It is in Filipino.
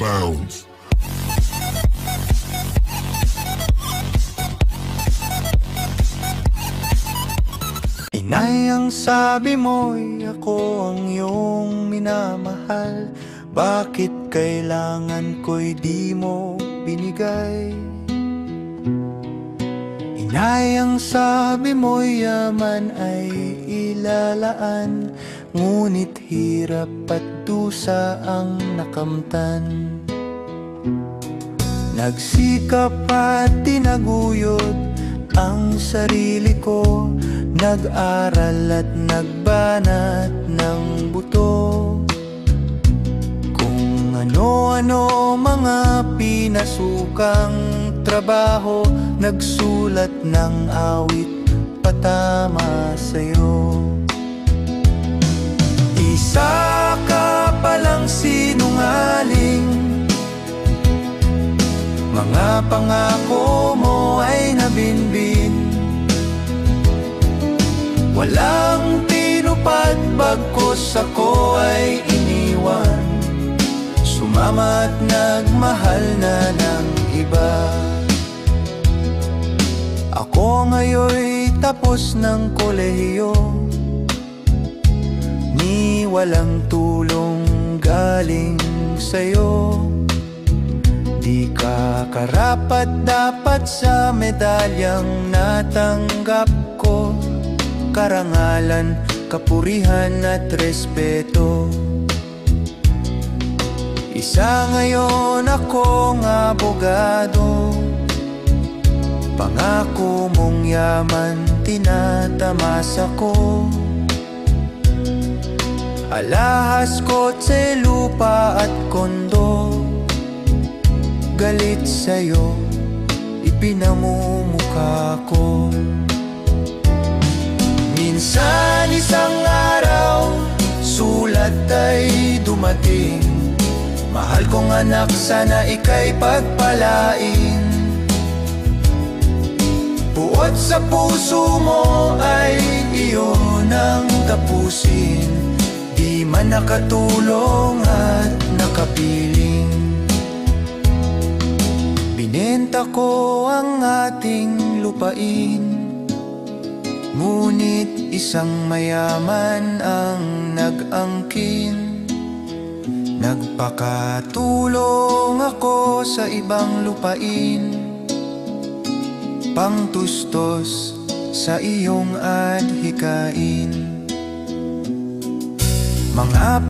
bounds. Inay, ang sabi mo'y ako ang iyong minamahal. Bakit kailangan ko'y di mo binigay? Inay, ang sabi mo'y yaman ay ilalaan, ngunit hirap at dusa ang nakamtan. Nagsikap at tinaguyod ang sarili ko, nag-aral at nagbanat ng buto. Kung ano-ano mga pinasukang trabaho, nagsulat ng awit patama sa'yo. Isa ka palang sinungaling, mga pangako mo ay nabinbin. Walang tinupad, bagkus ako ay iniwan, sumama at nagmahal na ng iba. Ako ngayon'y tapos ng kolehiyo, ni walang tulong galing sa'yo. Di ka karapat dapat sa medalyang natanggap ko, karangalan, kapurihan at respeto. Isa ngayon akong abogado, pangako mong yaman tinatamasa ko. Alahas, kotse, lupa at kondo, galit sa'yo ipinamumukha ko. Minsan isang araw, sulat ay dumating, mahal kong anak, sana ika'y pagpalain. Buot sa puso mo ay iyon ang tapusin, di man nakatulong at nakapiling. Binenta ko ang ating lupain, ngunit isang mayaman ang nag-angkin. Nagpakatulong ako sa ibang lupain, pangtustos sa iyong adhikain. Mga